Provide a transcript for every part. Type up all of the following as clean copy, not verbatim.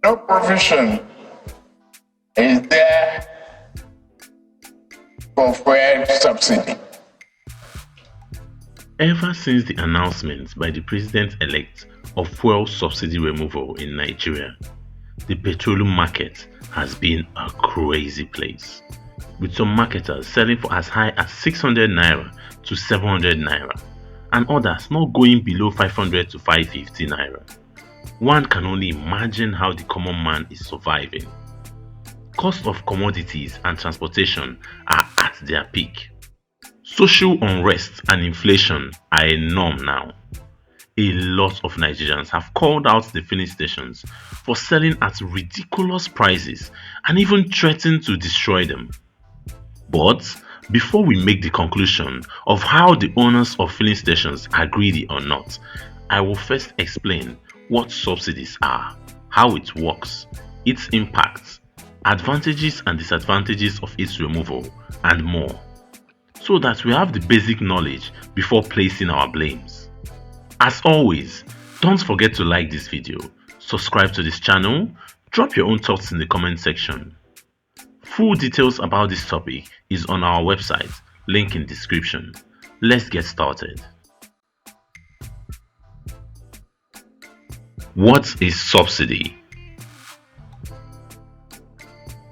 no provision is there for fuel subsidy. Ever since the announcement by the president-elect of fuel subsidy removal in Nigeria, the petroleum market has been a crazy place, with some marketers selling for as high as 600 naira to 700 naira, and others not going below 500 to 550 naira. One can only imagine how the common man is surviving. Cost of commodities and transportation are at their peak. Social unrest and inflation are a norm now. A lot of Nigerians have called out the filling stations for selling at ridiculous prices and even threatened to destroy them. But before we make the conclusion of how the owners of filling stations are greedy or not, I will first explain what subsidies are, how it works, its impacts, advantages and disadvantages of its removal, and more, so that we have the basic knowledge before placing our blames. As always, don't forget to like this video, subscribe to this channel, drop your own thoughts in the comment section. Full details about this topic is on our website, link in description. Let's get started. What is subsidy?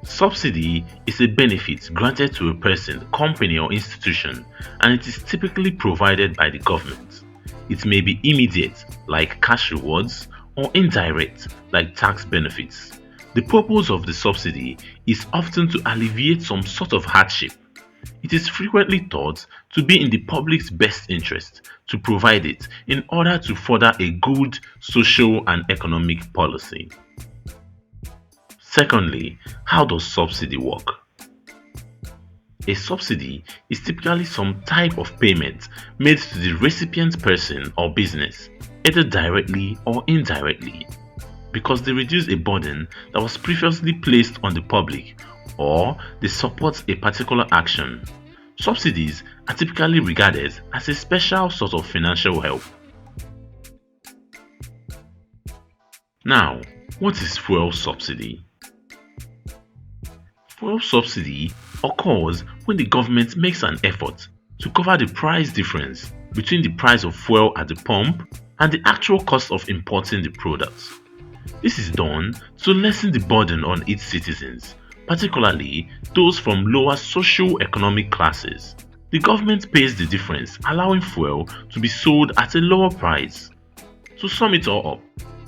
Subsidy is a benefit granted to a person, company or institution, and it is typically provided by the government. It may be immediate, like cash rewards, or indirect, like tax benefits. The purpose of the subsidy is often to alleviate some sort of hardship. It is frequently thought to be in the public's best interest to provide it in order to further a good social and economic policy. Secondly, how does subsidy work? A subsidy is typically some type of payment made to the recipient person or business, either directly or indirectly, because they reduce a burden that was previously placed on the public, or they support a particular action. Subsidies are typically regarded as a special sort of financial help. Now, what is fuel subsidy? Fuel subsidy occurs when the government makes an effort to cover the price difference between the price of fuel at the pump and the actual cost of importing the product. This is done to lessen the burden on its citizens, particularly those from lower socio-economic classes. The government pays the difference, allowing fuel to be sold at a lower price. To sum it all up,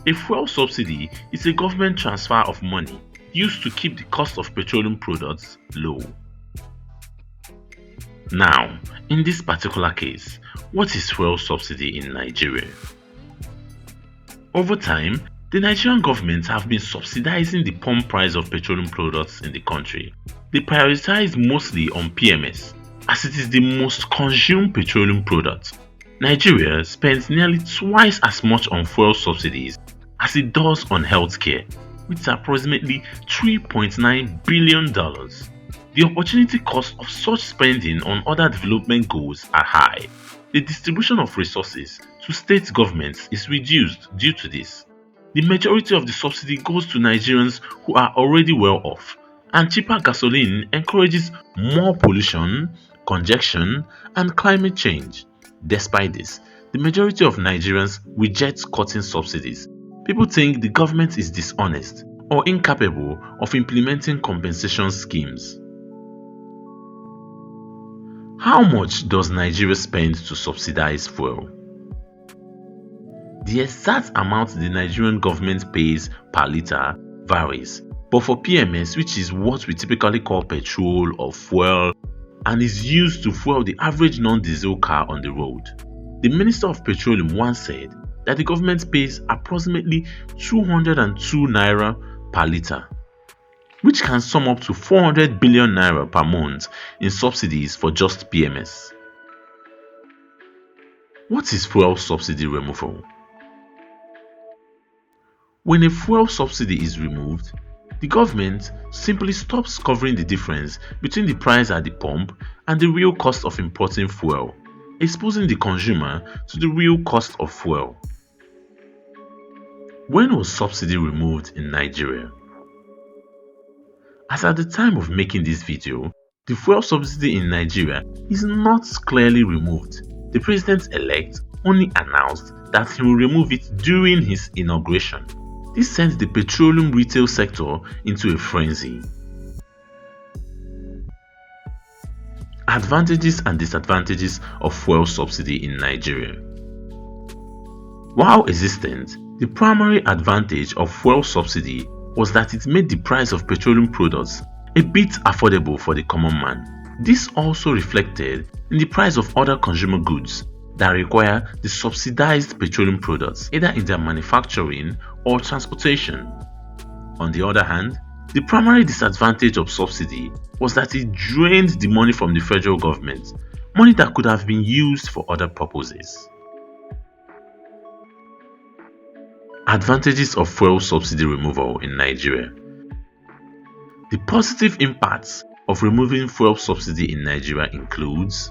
a fuel subsidy is a government transfer of money used to keep the cost of petroleum products low. Now, in this particular case, what is fuel subsidy in Nigeria? Over time, the Nigerian government have been subsidizing the pump price of petroleum products in the country. They prioritize mostly on PMS, as it is the most consumed petroleum product. Nigeria spends nearly twice as much on fuel subsidies as it does on healthcare, with approximately $3.9 billion. The opportunity cost of such spending on other development goals are high. The distribution of resources to state governments is reduced due to this. The majority of the subsidy goes to Nigerians who are already well off, and cheaper gasoline encourages more pollution, congestion, and climate change. Despite this, the majority of Nigerians reject cutting subsidies. People think the government is dishonest or incapable of implementing compensation schemes. How much does Nigeria spend to subsidize fuel? The exact amount the Nigerian government pays per litre varies, but for PMS, which is what we typically call petrol or fuel, and is used to fuel the average non-diesel car on the road, the Minister of Petroleum once said that the government pays approximately 202 naira per litre, which can sum up to 400 billion naira per month in subsidies for just PMS. What is fuel subsidy removal? When a fuel subsidy is removed, the government simply stops covering the difference between the price at the pump and the real cost of importing fuel, exposing the consumer to the real cost of fuel. When was subsidy removed in Nigeria? As at the time of making this video, the fuel subsidy in Nigeria is not clearly removed. The president-elect only announced that he will remove it during his inauguration. This sent the petroleum retail sector into a frenzy. Advantages and disadvantages of fuel subsidy in Nigeria. While existent, the primary advantage of fuel subsidy was that it made the price of petroleum products a bit affordable for the common man. This also reflected in the price of other consumer goods that require the subsidized petroleum products, either in their manufacturing or transportation. On the other hand, the primary disadvantage of subsidy was that it drained the money from the federal government, money that could have been used for other purposes. Advantages of fuel subsidy removal in Nigeria. The positive impacts of removing fuel subsidy in Nigeria includes: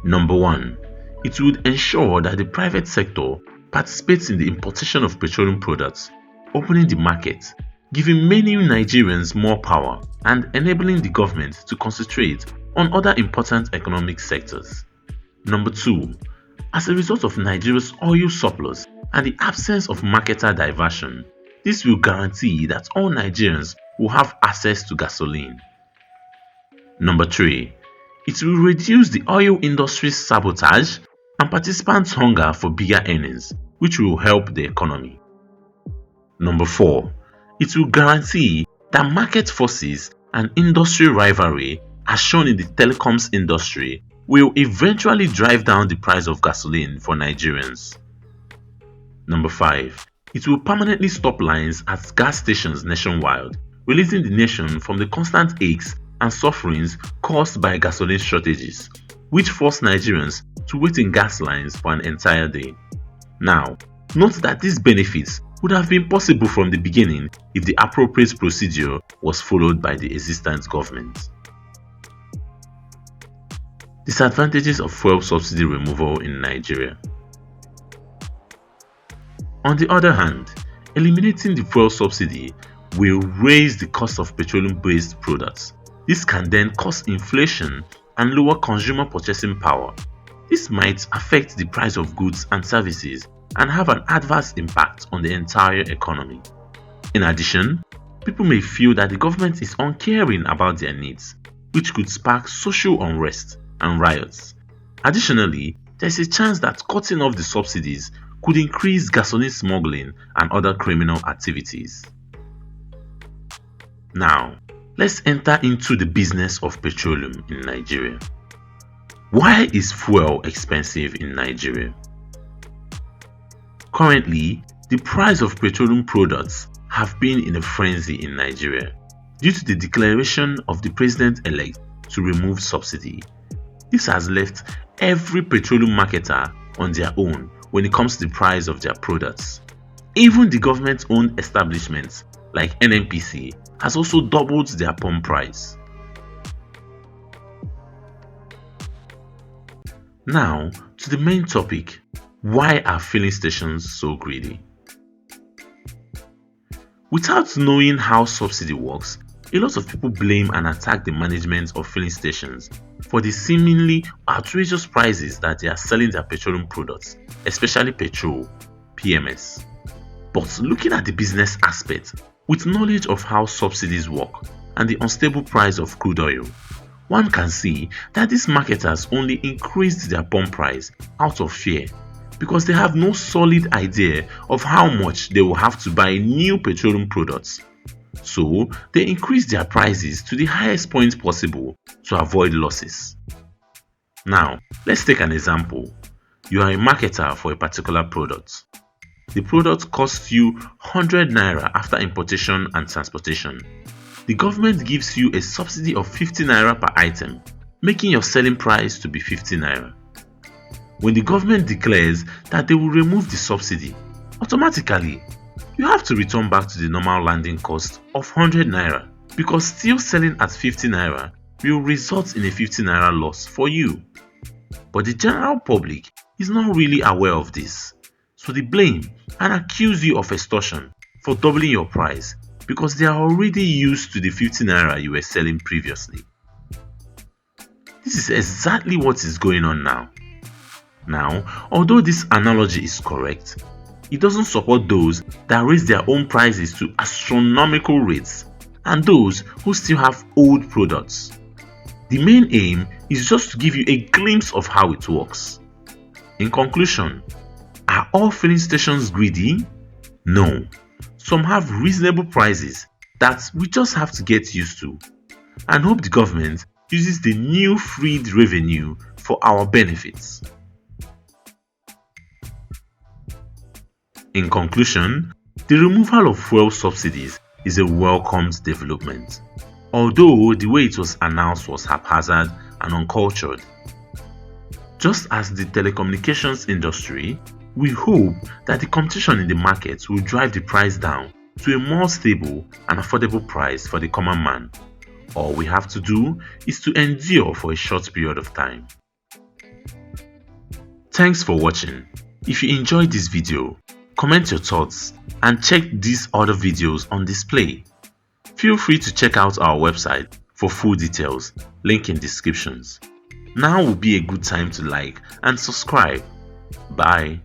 Number 1. It would ensure that the private sector participates in the importation of petroleum products, opening the market, giving many Nigerians more power, and enabling the government to concentrate on other important economic sectors. Number 2. As a result of Nigeria's oil surplus and the absence of marketer diversion, this will guarantee that all Nigerians will have access to gasoline. Number 3. It will reduce the oil industry's sabotage and participants' hunger for bigger earnings, which will help the economy. Number 4. It will guarantee that market forces and industry rivalry, as shown in the telecoms industry, will eventually drive down the price of gasoline for Nigerians. Number 5. It will permanently stop lines at gas stations nationwide, releasing the nation from the constant aches and sufferings caused by gasoline shortages, which force Nigerians to wait in gas lines for an entire day. Now, note that these benefits would have been possible from the beginning if the appropriate procedure was followed by the existent government. Disadvantages of fuel subsidy removal in Nigeria. On the other hand, eliminating the fuel subsidy will raise the cost of petroleum-based products. This can then cause inflation and lower consumer purchasing power. This might affect the price of goods and services and have an adverse impact on the entire economy. In addition, people may feel that the government is uncaring about their needs, which could spark social unrest and riots. Additionally, there is a chance that cutting off the subsidies could increase gasoline smuggling and other criminal activities. Now, let's enter into the business of petroleum in Nigeria. Why is fuel expensive in Nigeria? Currently, the price of petroleum products have been in a frenzy in Nigeria due to the declaration of the president-elect to remove subsidy. This has left every petroleum marketer on their own when it comes to the price of their products. Even the government-owned establishments like NNPC has also doubled their pump price. Now to the main topic: why are filling stations so greedy? Without knowing how subsidy works, a lot of people blame and attack the management of filling stations for the seemingly outrageous prices that they are selling their petroleum products, especially petrol, PMS. But looking at the business aspect, with knowledge of how subsidies work and the unstable price of crude oil, one can see that these marketers only increased their pump price out of fear because they have no solid idea of how much they will have to buy new petroleum products. So they increase their prices to the highest point possible to avoid losses. Now, let's take an example. You are a marketer for a particular product. The product costs you 100 naira after importation and transportation. The government gives you a subsidy of 50 naira per item, making your selling price to be 50 naira. When the government declares that they will remove the subsidy, automatically you have to return back to the normal landing cost of 100 naira because still selling at 50 naira will result in a 50 naira loss for you. But the general public is not really aware of this. to the blame and accuse you of extortion for doubling your price because they are already used to the 50 naira you were selling previously. This is exactly what is going on now. Now, although this analogy is correct, it doesn't support those that raise their own prices to astronomical rates and those who still have old products. The main aim is just to give you a glimpse of how it works. In conclusion, are all filling stations greedy? No. Some have reasonable prices that we just have to get used to and hope the government uses the new freed revenue for our benefits. In conclusion, the removal of fuel subsidies is a welcomed development, although the way it was announced was haphazard and uncultured. Just as the telecommunications industry, we hope that the competition in the market will drive the price down to a more stable and affordable price for the common man. All we have to do is to endure for a short period of time. Thanks for watching. If you enjoyed this video, comment your thoughts and check these other videos on display. Feel free to check out our website for full details, link in descriptions. Now will be a good time to like and subscribe. Bye.